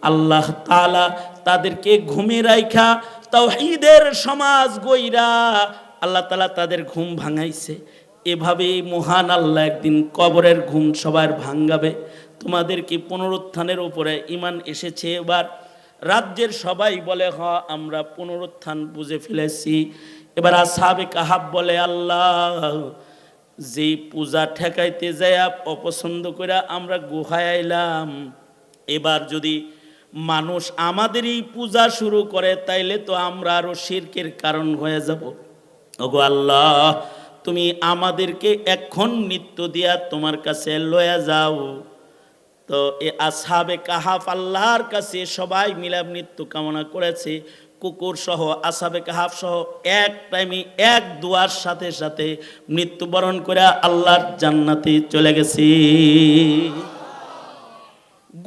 আল্লাহ তাআলা তাদেরকে ঘুমে রাইখা তাওহীদের সমাজ গইরা আল্লাহ তাআলা তাদের ঘুম ভাঙাইছে। এভাবেই মহান আল্লাহ একদিন কবরের ঘুম সবার ভাঙাবে। তোমাদের কি পুনরুত্থানের উপরে ঈমান এসেছে? এবার রাজ্যের সবাই বলে হ আমরা পুনরুত্থান বুঝে ফেলেছি। এবার আসহাবে কাহাফ বলে আল্লাহ যেই পূজা ঠেকাইতে যায় অপছন্দ করে আমরা গুহায় আইলাম, এবার যদি মানুষ আমাদের এই পূজা শুরু করে তাইলে তো আমরা আরো শিরকের কারণ হয়ে যাব। ওগো আল্লাহ তুমি আমাদেরকে এখন মৃত্যু দিয়া তোমার কাছে লয়া যাও। তো এ আসহাবে কাহাফ আল্লাহর কাছে সবাই মিলে মৃত্যু কামনা করেছে। কুকুর সহ আসহাবে কাহাফ সহ এক টাইমে এক দুয়ার সাথে সাথে মৃত্যুবরণ করে আল্লাহর জান্নাতে চলে গেছে।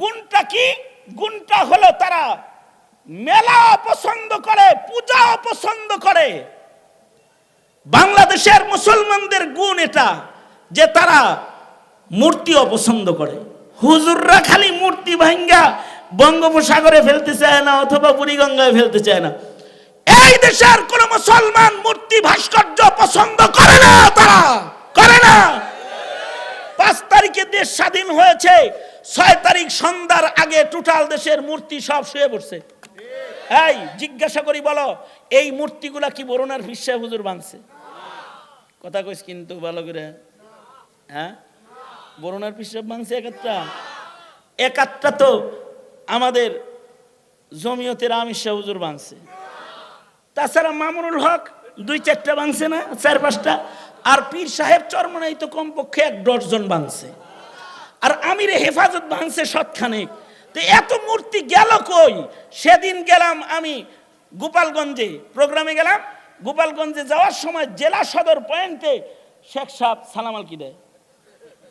গুণটা কি? গুণটা হলো তারা মেলা পছন্দ করে, পূজা পছন্দ করে। বাংলাদেশের মুসলমানদের গুণ এটা যে তারা মূর্তি অপছন্দ করে। হুজুররা খালি মূর্তি ভাঙ্গা বঙ্গোপসাগরে ফেলতে চায় না অথবা বুড়িগঙ্গায় ফেলতে চায় না। এই দেশের কোন মুসলমান মূর্তি ভাস্কর্য পছন্দ করে না, তারা করে না। 5 তারিখে দেশ স্বাধীন হয়েছে, 6 তারিখ সন্ধ্যার আগে টোটাল দেশের মূর্তি সব শুয়ে পড়ছে। এই জিজ্ঞাসা করি বলো এই মূর্তিগুলা কি বরুণার পীর সাহেব হুজুর ভাঙছে? কথা কইস কিন্তু ভালো করে। হ্যাঁ বরুণার পীর সাহেব ভাঙছে একাত্রা তো আমাদের জমিয়তের আমির শাহ হুজুর ভাঙছে। তাছাড়া মামুনুল হক 2-4টা ভাঙছে না, 4-5টা। আর পীর সাহেব চরমনাই তো কমপক্ষে 1 ডজন ভাঙছে। আর আমিরে হেফাজত ভাঙছে শতখানেক। তো এত মূর্তি গেল কই? সেদিন গেলাম আমি গোপালগঞ্জে, প্রোগ্রামে গেলাম। গোপালগঞ্জে যাওয়ার সময় জেলা সদর পয়েন্টে শেখ সাহেব সালাম আলকি দেয়,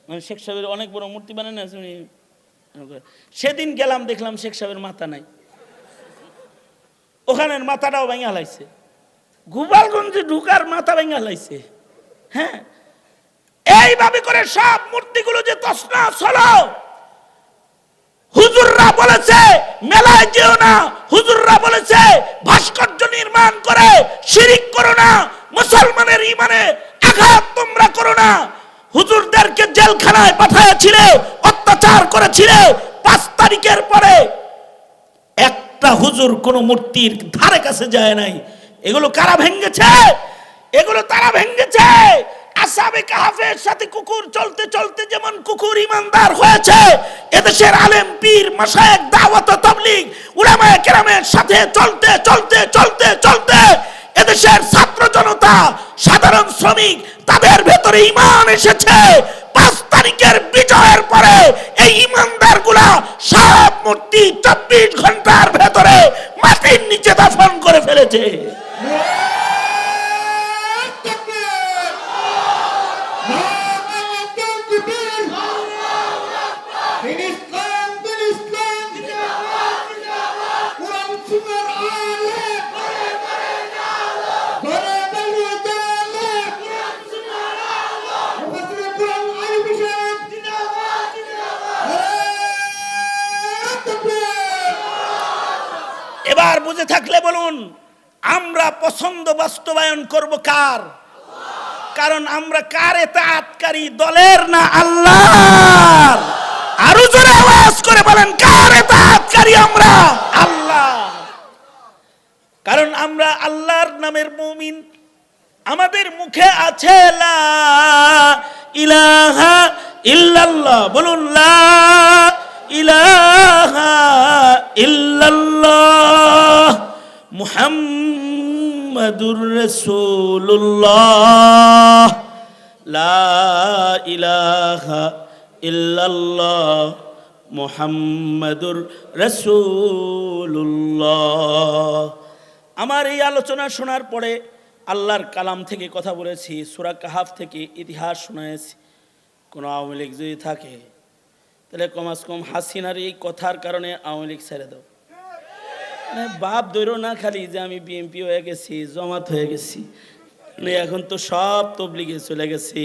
মানে শেখ সাহেবের অনেক বড় মূর্তি বানায় না। সেদিন গেলাম দেখলাম শেখ সাহেবের মাথা নাই, ওখানের মাথাটাও ভেঙে হালাইছে। গোপালগঞ্জে ঢুকার মাথা ভেঙে হালাইছে। হ্যাঁ এইভাবে করে সব মূর্তিগুলো যে তছনছ হলো। হুজুররা বলেছে মেলায় যেও না, হুজুররা বলেছে ভাস্কর্য নির্মাণ করে শিরিক করো না, মুসলমানের ঈমানে আঘাত তোমরা করো না। হুজুরদেরকে জেলখানায় পাঠাইছিলে, অত্যাচার করেছিলে। 5 তারিখের পরে একটা হুজুর কোন মূর্তির ধারে কাছে যায় নাই। এগুলো কারা ভেঙেছে? এগুলো তারা ভেঙেছে। আসহাবে কাহাফের সাথে কুকুর চলতে চলতে যেমন কুকুর ইমানদার হয়েছে, এদেশের আলেম পীর মাশায়েখ দাওয়াত ও তাবলীগ উলামায়ে কেরামের সাথে চলতে চলতে চলতে চলতে এদেশের ছাত্র জনতা, সাধারণ শ্রমিক, তাদের ভেতরে ঈমান এসেছে। 5 তারিখের বিজয়ের পরে এই ঈমানদারগুলা সব মূর্তি 24 ঘন্টার ভেতরে মাটির নিচে দাফন করে ফেলেছে। এবার বুঝে থাকলে বলুন আমরা পছন্দ বাস্তবায়ন করব কার? কারণ আমরা কার ইতাআতকারী? দলের না আল্লাহর? আরো জোরে আওয়াজ করে বলেন কার ইতাআতকারী আমরা? আল্লাহ। কারণ আমরা আল্লাহর নামের মুমিন। আমাদের মুখে আছে লা ইলাহা ইল্লাল্লাহ, বলুন লা ইলাহা ইল্লাল্লাহ মুহাম্মাদুর রাসূলুল্লাহ, লা ইলাহা ইল্লাল্লাহ মুহাম্মাদুর রাসূলুল্লাহ। আমার এই আলোচনা শোনার পরে আল্লাহর কালাম থেকে কথা বলেছি, সূরা কাহাফ থেকে ইতিহাস শোনায়েছি। কোনো আওয়ামী লীগ যদি থাকে তাহলে কমাস কম হাসিনার এই কথার কারণে আওয়ামী লীগ ছেড়ে দাও। বাপ দৈরো না খালি যে আমি বিএনপি হয়ে গেছি, জামাত হয়ে গেছি, এখন তো সব তবলিগে চলে গেছে।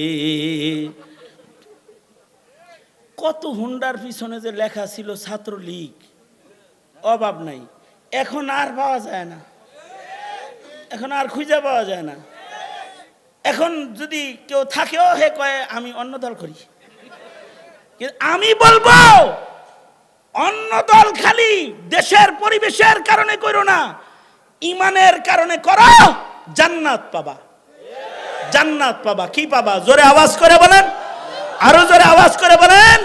কত হুন্ডার পিছনে যে লেখা ছিল ছাত্রলীগ, অভাব নাই, এখন আর পাওয়া যায় না, এখন আর খুঁজে পাওয়া যায় না। এখন যদি কেউ থাকেও হে কয়ে আমি অন্য দল করি, কিন্তু আমি বলবো অন্য দল খালি দেশের পরিবেশের কারণে করো না, ইমানের কারণে করো, জান্নাত পাবা, জান্নাত পাবা। কি পাবা? জোরে আওয়াজ করে বলেন, আরো জোরে আওয়াজ করে বলেন।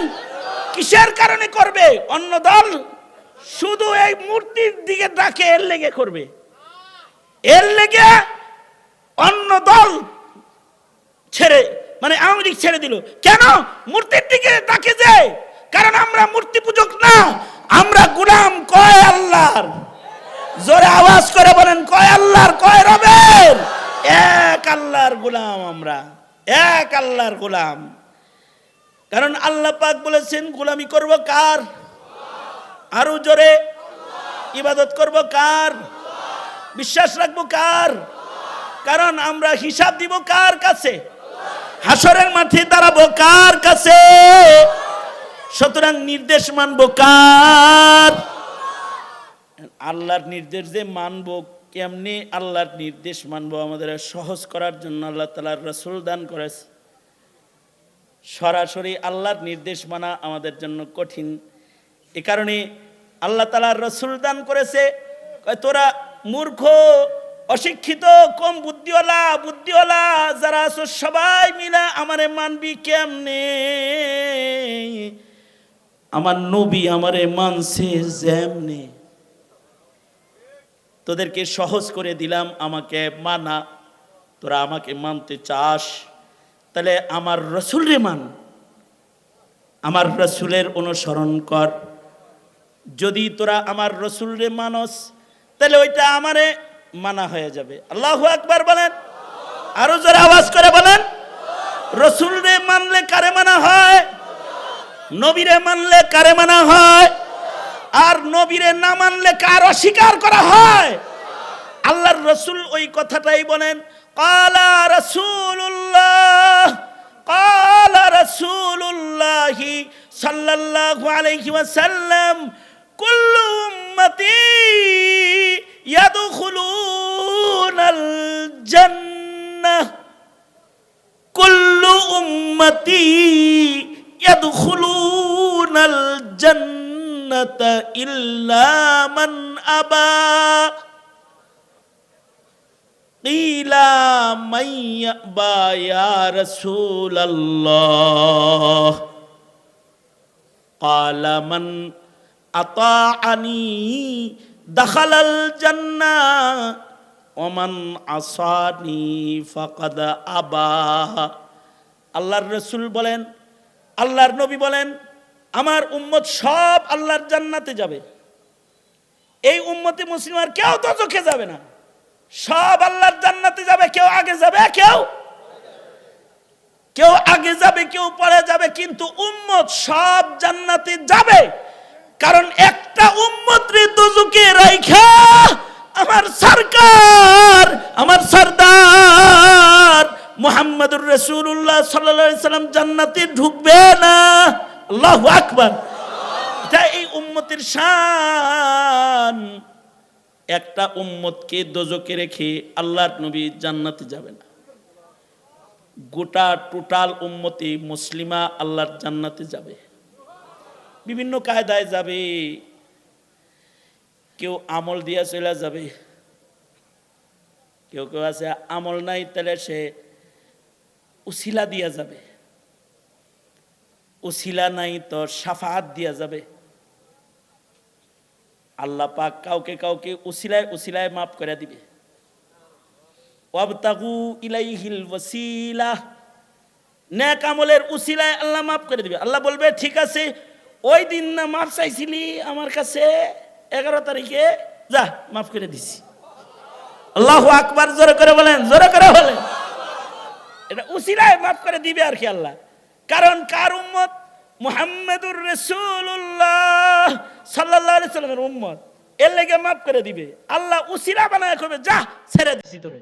কিসের কারণে করবে? অন্য দল শুধু এই মূর্তির দিকে ডাকে, এর লেগে করবে, এর লেগে অন্য দল ছেড়ে, মানে আওয়ামী লীগ ছেড়ে দিল। কেন? মূর্তির দিকে ডাকে যে, কারণ আমরা মূর্তি পূজক না, আমরা গোলাম কয় আল্লাহর। জোরে আওয়াজ করে বলেন, কয় আল্লাহর, কয় রবের? এক আল্লাহর গোলাম আমরা, এক আল্লাহর গোলাম। কারণ আল্লাহ পাক বলেছেন গোলামি করব কার? আরো জোরে, ইবাদত করব কার? বিশ্বাস রাখবো কার? কারণ আমরা হিসাব দিব কার কাছে? হাসরের মাঠে দাঁড়াবো কার কাছে? সুতরাং নির্দেশ মানবো কার? আল্লাহর নির্দেশ যে মানবো, কেমনি আল্লাহর নির্দেশ মানবো, আমাদের সহজ করার জন্য আল্লাহ তাআলার রাসূল দান করেছে। সরাসরি আল্লাহর নির্দেশ মানা আমাদের জন্য কঠিন, এ কারণে আল্লাহ তাআলার রাসূল দান করেছে। তোরা মূর্খ, অশিক্ষিত, কম বুদ্ধিওয়ালা যারা আছো সবাই মিলা আমারে মানবি কেমনে? আমার নবী আমারে মানছে যেমনে, তোদেরকে সহজ করে দিলাম আমাকে মানা। তোরা আমাকে মানতে চাস, তাহলে আমার রাসূলরে মান, আমার রাসূলের অনুসরণ কর। যদি তোরা আমার রাসূলরে মানস, তাহলে ওইটা আমারে মানা হয়ে যাবে। আল্লাহু আকবার বলেন, আরো জোরে আওয়াজ করে বলেন। রাসূলরে মানলে কারে মানা হয়? নবীরে মানলে কারে মানা হয়? আর নবীরে না মানলে কার অস্বীকার করা হয়? আল্লাহর রাসূল ওই কথাটাই বলেন, ক্বালা রাসূলুল্লাহ সাল্লাল্লাহু আলাইহি ওয়াসাল্লাম, কুল্লু উম্মতি ইয়াদখুলুনাল জান্নাহ, কুল্লু উম্মতি ইয়াদখুলুনাল জান্নাতা ইল্লা মান আবা। কিলা মান ইয়াবা ইয়া রাসূলাল্লাহ? ক্বালা মান আতাআনি দাখালাল জান্নাহ ওয়া মান আসানি ফাকাদ আবা। আল্লাহর রাসূল বলেন, আল্লাহর নবী বলেন, আমার উম্মত সব আল্লাহর জান্নাতে যাবে। এই উম্মতে মুসলিম আর কেউ দোজখে যাবে না, সব আল্লাহর জান্নাতে যাবে। কেউ আগে যাবে, কেউ আগে যাবে, কেউ পরে যাবে, কিন্তু উম্মত সব জান্নাতে যাবে। কারণ একটা উম্মত রে দোজখে রাইখা আমার সরকার, আমার সরদার মুহাম্মদুর রাসূলুল্লাহ সাল্লাল্লাহু আলাইহি সাল্লাম জান্নাতে ঢুকবে না। আল্লাহু আকবার। এটা এই উম্মতের শান। একটা উম্মতকে দোজখে রেখে আল্লাহর নবী জান্নাতে যাবে না। গোটা টোটাল উম্মতি মুসলিমা আল্লাহর জান্নাতে যাবে, বিভিন্ন কায়দায় যাবে। কেউ আমল দিয়া চলে যাবে, কেউ কেউ আছে আমল নাই, তাহলে সে উসিলা দিয়া যাবে। উসিলা নাই তো শাফাআত দিয়া যাবে। আল্লাহ পাক কাউকে কাউকে উসিলায় উসিলায় মাফ করে দিবে। ওয়াবতাগু ইলাইহিল ওয়াসিলা, নেক আমলের উসিলায় আল্লাহ মাফ করে দিবে। আল্লাহ বলবে ঠিক আছে, ওই দিন না মাফ চাইছিলি আমার কাছে 11 তারিখে, যা মাফ করে দিছি। আল্লাহু আকবার, জোরে করে বলেন, জোরে করে বলেন। এটা উসিলায় মাফ করে দিবে আর কি আল্লাহ। কারণ কার উম্মত? মুহাম্মাদুর রাসূলুল্লাহ সাল্লাল্লাহু আলাইহি সাল্লামের উম্মত, এর লেগে মাফ করে দিবে। আল্লাহ উসিলা বানায় কইবে যা ছেড়ে দিছি তোরে।